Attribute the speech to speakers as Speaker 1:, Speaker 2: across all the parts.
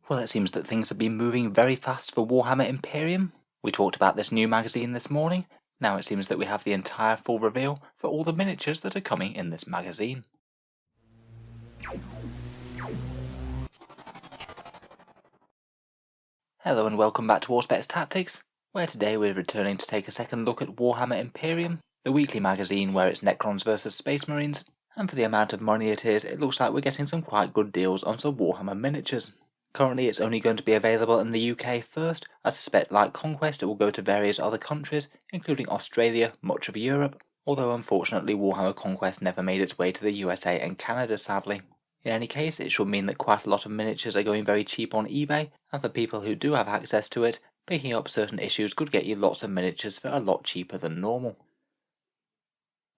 Speaker 1: Well, it seems that things have been moving very fast for Warhammer Imperium. We talked about this new magazine this morning. Now it seems that we have the entire full reveal for all the miniatures that are coming in this magazine. Hello and welcome back to Auspex Tactics, where today we're returning to take a second look at Warhammer Imperium, the weekly magazine where it's Necrons versus Space Marines, and for the amount of money it is, it looks like we're getting some quite good deals on some Warhammer miniatures. Currently it's only going to be available in the UK first. I suspect like Conquest it will go to various other countries, including Australia, much of Europe, although unfortunately Warhammer Conquest never made its way to the USA and Canada sadly. In any case, it should mean that quite a lot of miniatures are going very cheap on eBay, and for people who do have access to it, picking up certain issues could get you lots of miniatures for a lot cheaper than normal.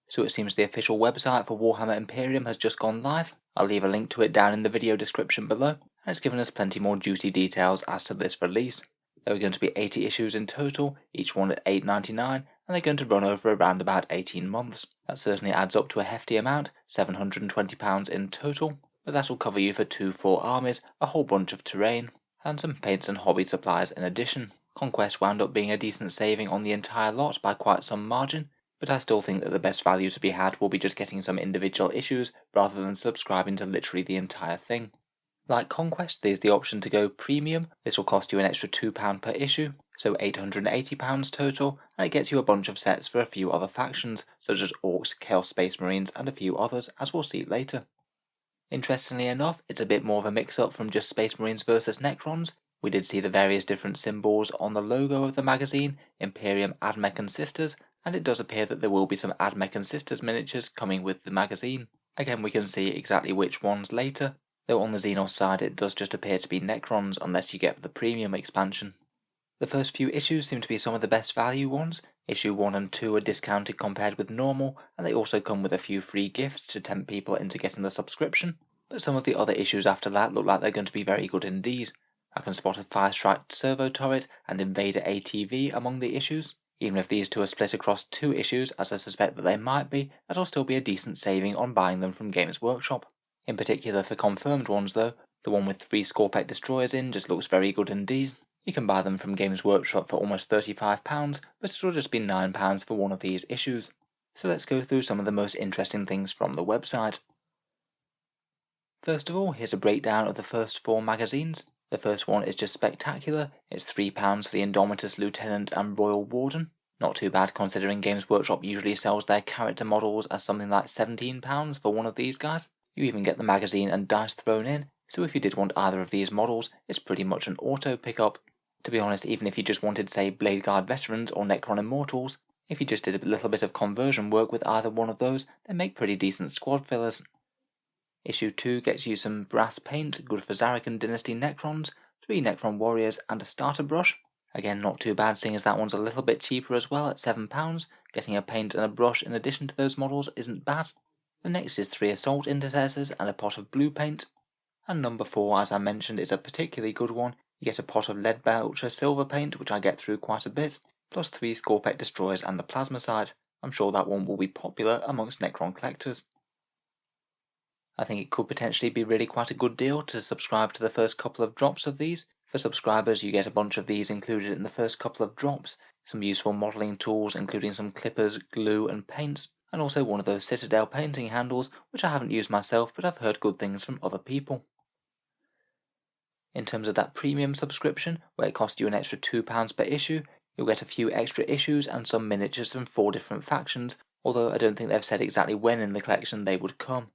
Speaker 1: So it seems the official website for Warhammer Imperium has just gone live. I'll leave a link to it down in the video description below, and it's given us plenty more juicy details as to this release. There are going to be 80 issues in total, each one at $8.99, and they're going to run over around about 18 months. That certainly adds up to a hefty amount, £720 in total, but that'll cover you for 2 full armies, a whole bunch of terrain, and some paints and hobby supplies in addition. Conquest wound up being a decent saving on the entire lot by quite some margin, but I still think that the best value to be had will be just getting some individual issues rather than subscribing to literally the entire thing. Like Conquest, there's the option to go premium. This will cost you an extra £2 per issue, so £880 total, and it gets you a bunch of sets for a few other factions, such as Orcs, Chaos Space Marines, and a few others, as we'll see later. Interestingly enough, it's a bit more of a mix-up from just Space Marines versus Necrons. We did see the various different symbols on the logo of the magazine, Imperium, Admech and Sisters, and it does appear that there will be some Admech and Sisters miniatures coming with the magazine. Again, we can see exactly which ones later, though on the Xenos side it does just appear to be Necrons unless you get the premium expansion. The first few issues seem to be some of the best value ones. Issue 1 and 2 are discounted compared with normal, and they also come with a few free gifts to tempt people into getting the subscription, but some of the other issues after that look like they're going to be very good indeed. I can spot a Firestrike Servo Turret and Invader ATV among the issues. Even if these two are split across 2 issues, as I suspect that they might be, that'll still be a decent saving on buying them from Games Workshop. In particular for confirmed ones though, the one with 3 Scorpec destroyers in just looks very good indeed. You can buy them from Games Workshop for almost £35, but it'll just be £9 for one of these issues. So let's go through some of the most interesting things from the website. First of all, here's a breakdown of the first 4 magazines. The first one is just spectacular. It's £3 for the Indomitus Lieutenant and Royal Warden. Not too bad considering Games Workshop usually sells their character models as something like £17 for one of these guys. You even get the magazine and dice thrown in, so if you did want either of these models, it's pretty much an auto pickup. To be honest, even if you just wanted say Blade Guard Veterans or Necron Immortals, if you just did a little bit of conversion work with either one of those, they make pretty decent squad fillers. Issue 2 gets you some brass paint, good for Zarrican Dynasty Necrons, 3 Necron Warriors and a starter brush. Again, not too bad seeing as that one's a little bit cheaper as well at £7. Getting a paint and a brush in addition to those models isn't bad. The next is 3 Assault Intercessors and a pot of blue paint. And number 4, as I mentioned, is a particularly good one. You get a pot of Lead Belcher silver paint, which I get through quite a bit, plus 3 Scorpec Destroyers and the Plasma Sight. I'm sure that one will be popular amongst Necron collectors. I think it could potentially be really quite a good deal to subscribe to the first couple of drops of these. For subscribers, you get a bunch of these included in the first couple of drops, some useful modelling tools including some clippers, glue and paints, and also one of those Citadel painting handles, which I haven't used myself but I've heard good things from other people. In terms of that premium subscription, where it costs you an extra £2 per issue, you'll get a few extra issues and some miniatures from 4 different factions, although I don't think they've said exactly when in the collection they would come.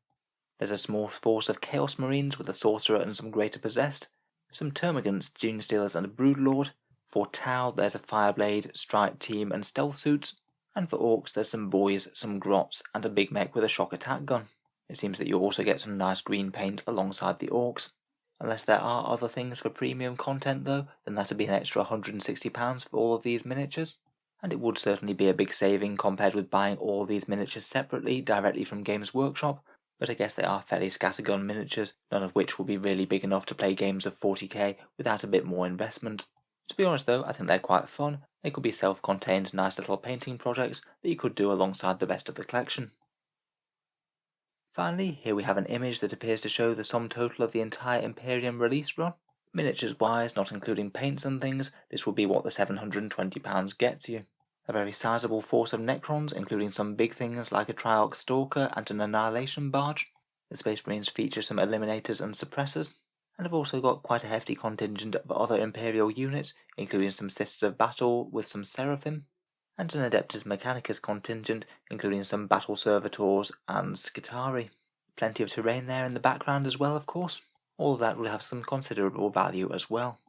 Speaker 1: There's a small force of Chaos Marines with a Sorcerer and some Greater Possessed, some Termagants, Gene Stealers and a Broodlord. For Tau there's a Fireblade, Strike Team and Stealth Suits, and for Orcs there's some Boys, some Grots and a Big Mech with a Shock Attack Gun. It seems that you also get some nice green paint alongside the Orcs. Unless there are other things for premium content though, then that'd be an extra £160 for all of these miniatures. And it would certainly be a big saving compared with buying all these miniatures separately directly from Games Workshop, but I guess they are fairly scattergun miniatures, none of which will be really big enough to play games of 40k without a bit more investment. To be honest though, I think they're quite fun. They could be self-contained nice little painting projects that you could do alongside the rest of the collection. Finally, here we have an image that appears to show the sum total of the entire Imperium release run. Miniatures wise, not including paints and things, this will be what the £720 gets you. A very sizable force of Necrons, including some big things like a Triarch Stalker and an Annihilation Barge. The Space Marines feature some Eliminators and Suppressors, and have also got quite a hefty contingent of other Imperial units, including some Sisters of Battle with some Seraphim, and an Adeptus Mechanicus contingent, including some Battle Servitors and Skitarii. Plenty of terrain there in the background as well, of course. All of that will have some considerable value as well.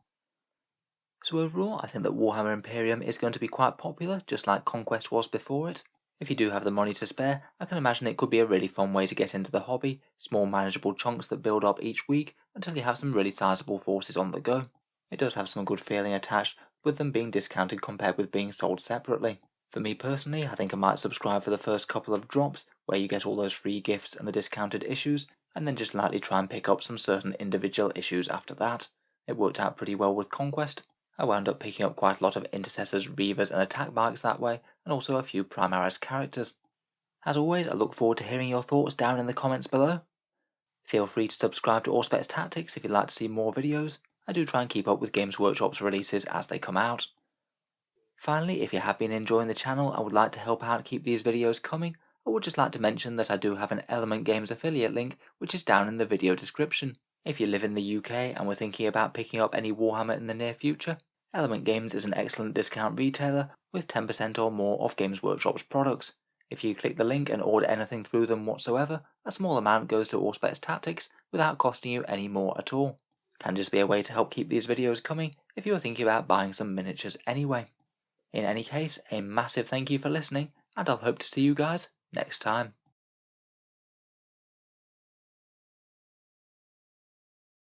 Speaker 1: So overall, I think that Warhammer Imperium is going to be quite popular, just like Conquest was before it. If you do have the money to spare, I can imagine it could be a really fun way to get into the hobby, small manageable chunks that build up each week until you have some really sizable forces on the go. It does have some good feeling attached, with them being discounted compared with being sold separately. For me personally, I think I might subscribe for the first couple of drops, where you get all those free gifts and the discounted issues, and then just lightly try and pick up some certain individual issues after that. It worked out pretty well with Conquest. I wound up picking up quite a lot of Intercessors, Reavers and Attack Bikes that way, and also a few Primaris characters. As always, I look forward to hearing your thoughts down in the comments below. Feel free to subscribe to Auspex Tactics if you'd like to see more videos. I do try and keep up with Games Workshop's releases as they come out. Finally, if you have been enjoying the channel and would like to help out keep these videos coming, I would just like to mention that I do have an Element Games affiliate link which is down in the video description. If you live in the UK and were thinking about picking up any Warhammer in the near future, Element Games is an excellent discount retailer with 10% or more off Games Workshop's products. If you click the link and order anything through them whatsoever, a small amount goes to Auspex Tactics without costing you any more at all. Can just be a way to help keep these videos coming if you are thinking about buying some miniatures anyway. In any case, a massive thank you for listening, and I'll hope to see you guys next time.